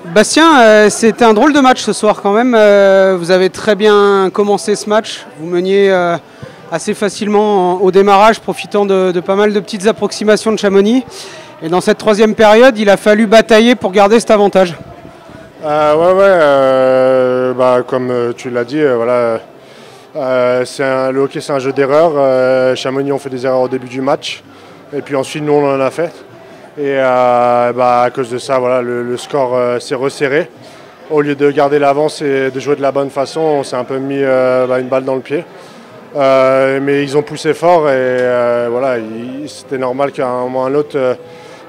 Bastien, c'était un drôle de match ce soir quand même. Vous avez très bien commencé ce match. Vous meniez assez facilement au démarrage, profitant de pas mal de petites approximations de Chamonix. Et dans cette troisième période, il a fallu batailler pour garder cet avantage. Comme tu l'as dit, voilà, le hockey c'est un jeu d'erreurs. Chamonix ont fait des erreurs au début du match. Et puis ensuite, nous, on en a fait. Et à cause de ça, voilà, le score s'est resserré. Au lieu de garder l'avance et de jouer de la bonne façon, on s'est un peu mis une balle dans le pied. Mais ils ont poussé fort et c'était normal qu'à un moment ou à un autre,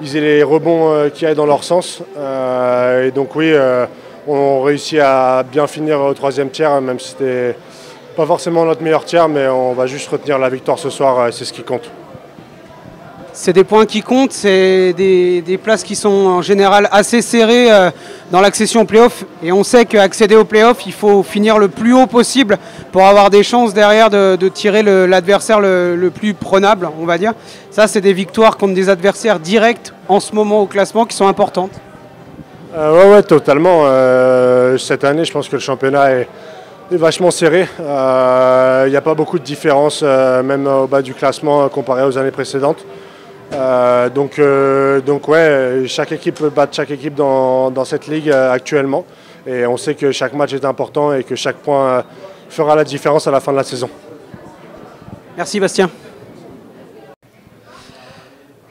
ils aient les rebonds qui aillent dans leur sens. Et donc oui, on réussit à bien finir au troisième tiers, même si c'était pas forcément notre meilleur tiers, mais on va juste retenir la victoire ce soir, c'est ce qui compte. C'est des points qui comptent, c'est des places qui sont en général assez serrées dans l'accession au play-off. Et on sait qu'accéder au play-off, il faut finir le plus haut possible pour avoir des chances derrière de tirer l'adversaire le plus prenable, on va dire. Ça, c'est des victoires contre des adversaires directs en ce moment au classement qui sont importantes. Ouais, totalement. Cette année, je pense que le championnat est vachement serré. Il n'y a pas beaucoup de différence, même au bas du classement, comparé aux années précédentes. Donc ouais, chaque équipe peut battre chaque équipe dans cette ligue actuellement. Et on sait que chaque match est important et que chaque point fera la différence à la fin de la saison. Merci Bastien.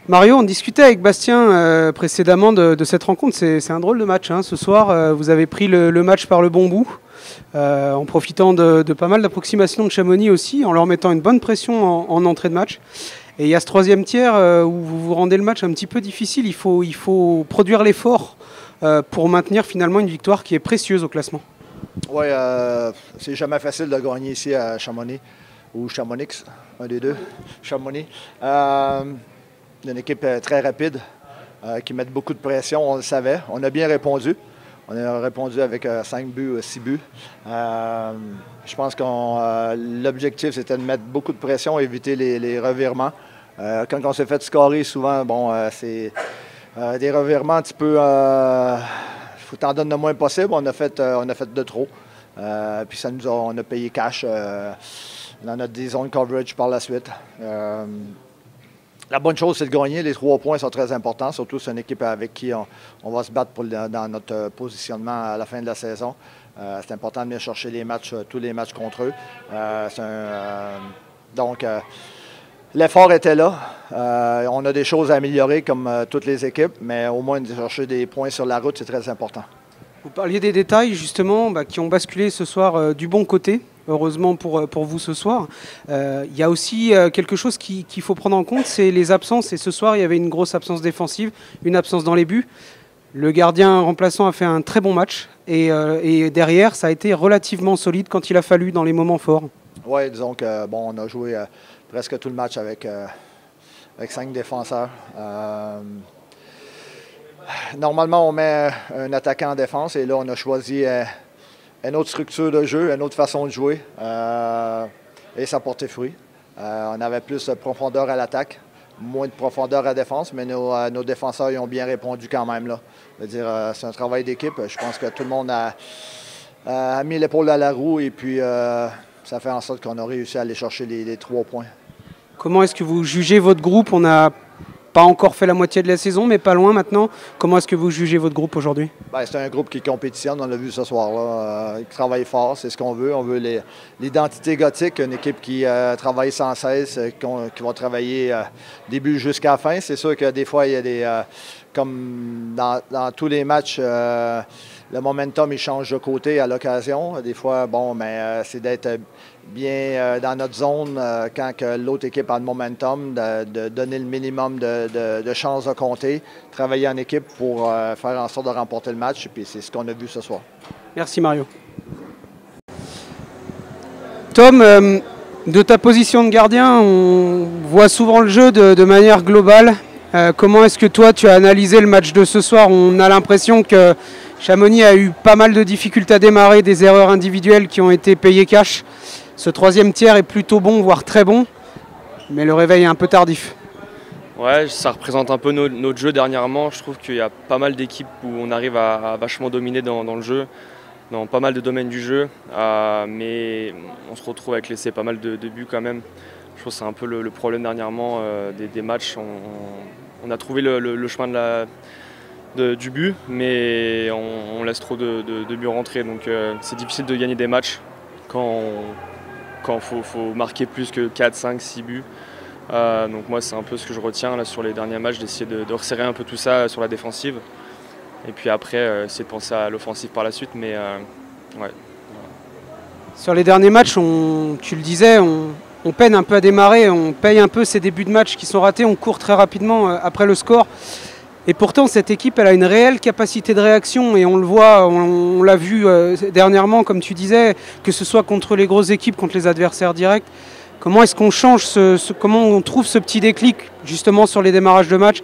Mario, on discutait avec Bastien précédemment de cette rencontre. C'est un drôle de match. Ce soir, vous avez pris le match par le bon bout, en profitant de pas mal d'approximations de Chamonix aussi, en leur mettant une bonne pression en entrée de match. Et il y a ce troisième tiers où vous vous rendez le match un petit peu difficile. Il faut produire l'effort pour maintenir finalement une victoire qui est précieuse au classement. Oui, c'est jamais facile de gagner ici à Chamonix, ou Chamonix, un des deux, Chamonix. Une équipe très rapide qui met beaucoup de pression, on le savait. On a bien répondu. On a répondu avec 5 buts, 6 buts. Je pense que l'objectif, c'était de mettre beaucoup de pression, éviter les revirements. Quand on s'est fait scorer, souvent, c'est des revirements un petit peu... Il faut t'en donner le moins possible. On a fait de trop. Puis on a payé cash dans notre zone coverage par la suite. La bonne chose, c'est de gagner. Les 3 points sont très importants, surtout c'est une équipe avec qui on va se battre dans notre positionnement à la fin de la saison. C'est important de venir chercher tous les matchs contre eux. Donc, l'effort était là. On a des choses à améliorer comme toutes les équipes, mais au moins de chercher des points sur la route, c'est très important. Vous parliez des détails justement qui ont basculé ce soir du bon côté. Heureusement pour vous ce soir. Il y a aussi quelque chose qu'il faut prendre en compte, c'est les absences. Et ce soir, il y avait une grosse absence défensive, une absence dans les buts. Le gardien remplaçant a fait un très bon match. Et derrière, ça a été relativement solide quand il a fallu dans les moments forts. Oui, disons que on a joué presque tout le match avec 5 défenseurs. Normalement, on met un attaquant en défense et là, on a choisi... une autre structure de jeu, une autre façon de jouer, et ça portait fruit. On avait plus de profondeur à l'attaque, moins de profondeur à la défense, mais nos défenseurs ils ont bien répondu quand même. Là. Je veux dire, c'est un travail d'équipe. Je pense que tout le monde a mis l'épaule à la roue et puis ça fait en sorte qu'on a réussi à aller chercher les 3 points. Comment est-ce que vous jugez votre groupe? On n'a pas encore fait la moitié de la saison, mais pas loin maintenant. Comment est-ce que vous jugez votre groupe aujourd'hui? C'est un groupe qui compétitionne, on l'a vu ce soir-là, qui travaille fort, c'est ce qu'on veut. On veut l'identité gothique, une équipe qui travaille sans cesse, qui va travailler début jusqu'à la fin. C'est sûr que des fois, il y a des... comme dans tous les matchs, le momentum, il change de côté à l'occasion. Des fois, c'est d'être bien dans notre zone quand l'autre équipe a le momentum, de donner le minimum de chances de compter, travailler en équipe pour faire en sorte de remporter le match. Et puis c'est ce qu'on a vu ce soir. Merci Mario. Tom, de ta position de gardien, on voit souvent le jeu de manière globale. Comment est-ce que toi, tu as analysé le match de ce soir? On a l'impression que Chamonix a eu pas mal de difficultés à démarrer, des erreurs individuelles qui ont été payées cash. Ce troisième tiers est plutôt bon, voire très bon, mais le réveil est un peu tardif. Ouais, ça représente un peu notre jeu dernièrement. Je trouve qu'il y a pas mal d'équipes où on arrive à vachement dominer dans le jeu, dans pas mal de domaines du jeu, mais on se retrouve avec laisser pas mal de buts quand même. Je trouve que c'est un peu le problème dernièrement des matchs. On a trouvé le chemin du but, mais on laisse trop de buts rentrer. Donc c'est difficile de gagner des matchs quand faut marquer plus que 4, 5, 6 buts. Donc moi c'est un peu ce que je retiens là, sur les derniers matchs, d'essayer de resserrer un peu tout ça sur la défensive. Et puis après, essayer de penser à l'offensive par la suite. Mais ouais. Sur les derniers matchs, tu le disais, on peine un peu à démarrer, on paye un peu ces débuts de match qui sont ratés, on court très rapidement après le score. Et pourtant, cette équipe, elle a une réelle capacité de réaction et on le voit, on l'a vu dernièrement, comme tu disais, que ce soit contre les grosses équipes, contre les adversaires directs. Comment est-ce qu'on change, comment on trouve ce petit déclic justement sur les démarrages de match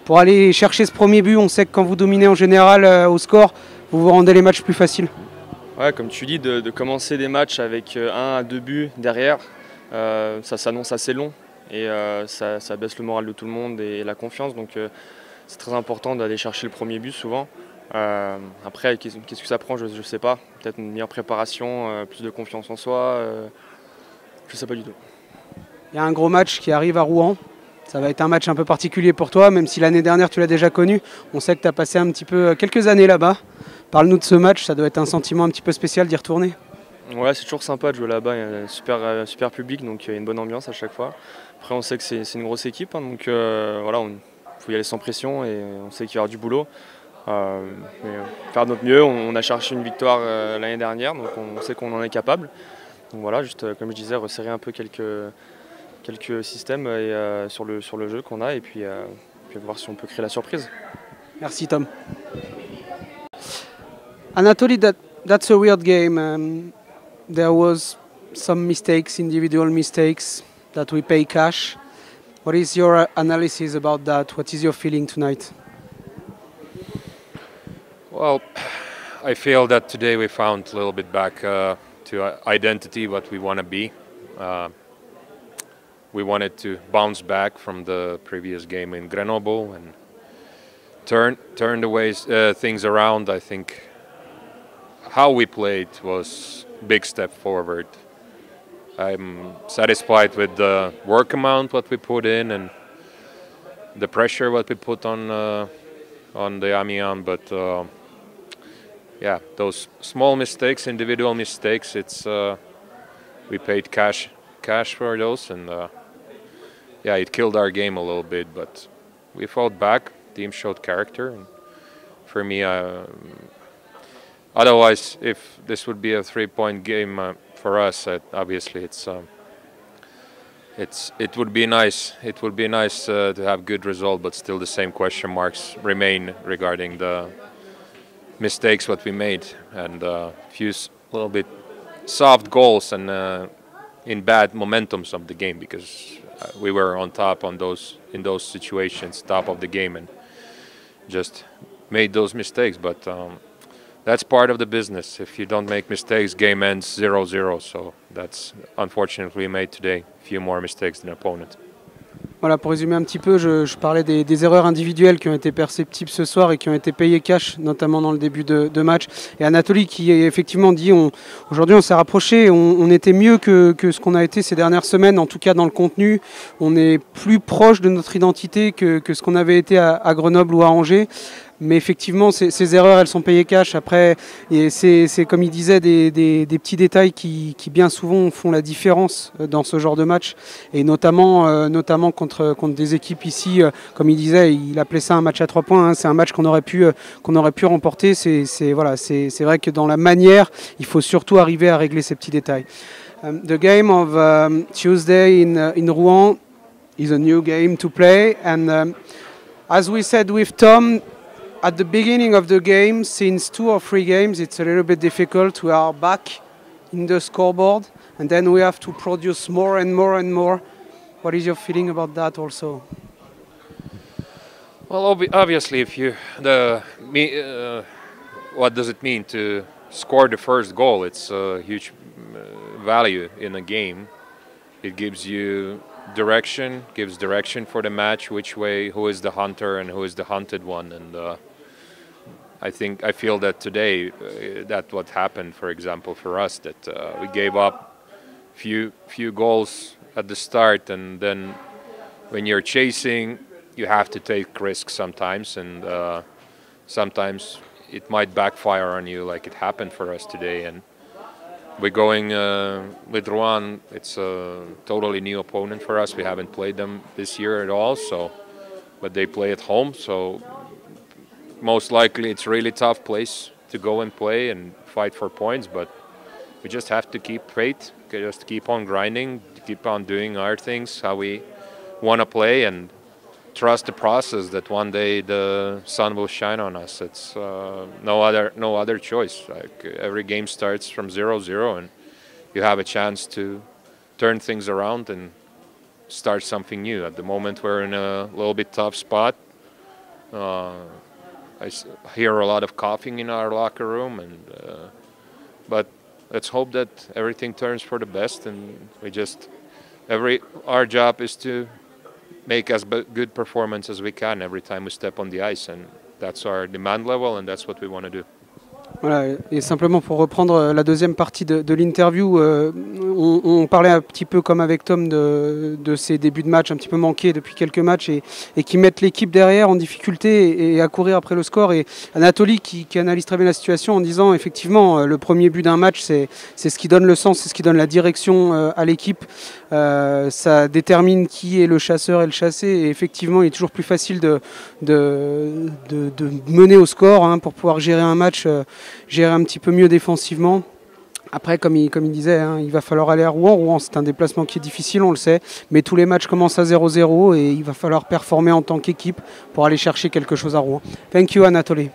pour aller chercher ce premier but? On sait que quand vous dominez en général au score, vous rendez les matchs plus faciles. Ouais, comme tu dis, de commencer des matchs avec 1 à 2 buts derrière, ça s'annonce assez long et ça baisse le moral de tout le monde et la confiance. Donc c'est très important d'aller chercher le premier but souvent. Après, qu'est-ce que ça prend, je ne sais pas. Peut-être une meilleure préparation, plus de confiance en soi. Je ne sais pas du tout. Il y a un gros match qui arrive à Rouen. Ça va être un match un peu particulier pour toi, même si l'année dernière tu l'as déjà connu. On sait que tu as passé un petit peu quelques années là-bas. Parle-nous de ce match, ça doit être un sentiment un petit peu spécial d'y retourner. Ouais, c'est toujours sympa de jouer là-bas. Il y a un super public, donc il y a une bonne ambiance à chaque fois. Après, on sait que c'est une grosse équipe, hein, donc voilà, faut y aller sans pression et on sait qu'il y aura du boulot. Faire de notre mieux, on a cherché une victoire l'année dernière, donc on sait qu'on en est capable. Donc voilà, juste comme je disais, resserrer un peu quelques systèmes sur le jeu qu'on a et puis voir si on peut créer la surprise. Merci Tom. Anatoly, that's a weird game. There was some mistakes, individual mistakes that we pay cash. What is your analysis about that? What is your feeling tonight? Well, I feel that today we found a little bit back to identity, what we want to be. We wanted to bounce back from the previous game in Grenoble and turn the ways things around. I think how we played was a big step forward. I'm satisfied with the work amount what we put in and the pressure what we put on the Amiens, but yeah, those small mistakes, individual mistakes, it's we paid cash for those, and yeah, it killed our game a little bit, but we fought back. Team showed character, and for me, otherwise, if this would be a 3-point game for us, obviously it would be nice. It would be nice to have good result, but still the same question marks remain regarding the mistakes what we made and few little bit soft goals and in bad momentums of the game, because we were on top in those situations, top of the game, and just made those mistakes. But that's part of the business. If you don't make mistakes, game ends 0-0. So that's unfortunately we made today a few more mistakes than opponent. Voilà, pour résumer un petit peu, je parlais des erreurs individuelles qui ont été perceptibles ce soir et qui ont été payées cash, notamment dans le début de match. Et Anatoly qui effectivement dit, aujourd'hui on s'est rapproché, on était mieux que ce qu'on a été ces dernières semaines, en tout cas dans le contenu. On est plus proche de notre identité que ce qu'on avait été à Grenoble ou à Angers. Mais effectivement, ces erreurs, elles sont payées cash. Après, c'est comme il disait, des petits détails qui bien souvent font la différence dans ce genre de match. Et notamment contre des équipes ici, comme il disait, il appelait ça un match à 3 points. Hein. C'est un match qu'on aurait pu remporter. C'est vrai que dans la manière, il faut surtout arriver à régler ces petits détails. The game of Tuesday in Rouen is a new game to play. And as we said with Tom, at the beginning of the game, since 2 or 3 games, it's a little bit difficult. We are back in the scoreboard, and then we have to produce more and more and more. What is your feeling about that also? Well, obviously, what does it mean to score the first goal? It's a huge value in a game. It gives you direction, gives direction for the match, which way, who is the hunter and who is the hunted one. And I feel that today, that's what happened, for example, for us, that we gave up few goals at the start, and then when you're chasing, you have to take risks sometimes, and sometimes it might backfire on you, like it happened for us today. And we're going with Rouen. It's a totally new opponent for us. We haven't played them this year at all, but they play at home, so most likely it's a really tough place to go and play and fight for points, but we just have to keep faith, just keep on grinding, keep on doing our things, how we want to play, and trust the process that one day the sun will shine on us. It's no other choice. Like, every game starts from 0-0, and you have a chance to turn things around and start something new. At the moment, we're in a little bit tough spot. I hear a lot of coughing in our locker room, but let's hope that everything turns for the best, and our job is to make as good performance as we can every time we step on the ice, and that's our demand level, and that's what we want to do. Voilà, et simplement pour reprendre la deuxième partie de l'interview, on parlait un petit peu comme avec Tom de ces débuts de match un petit peu manqués depuis quelques matchs et qui mettent l'équipe derrière en difficulté et à courir après le score. Et Anatoly qui analyse très bien la situation en disant effectivement le premier but d'un match c'est ce qui donne le sens, c'est ce qui donne la direction à l'équipe. Ça détermine qui est le chasseur et le chassé, et effectivement il est toujours plus facile de mener au score, hein, pour pouvoir gérer un match, gérer un petit peu mieux défensivement. Après, comme il disait, hein, il va falloir aller à Rouen. Rouen, c'est un déplacement qui est difficile, on le sait, mais tous les matchs commencent à 0-0 et il va falloir performer en tant qu'équipe pour aller chercher quelque chose à Rouen. Thank you, Anatoly.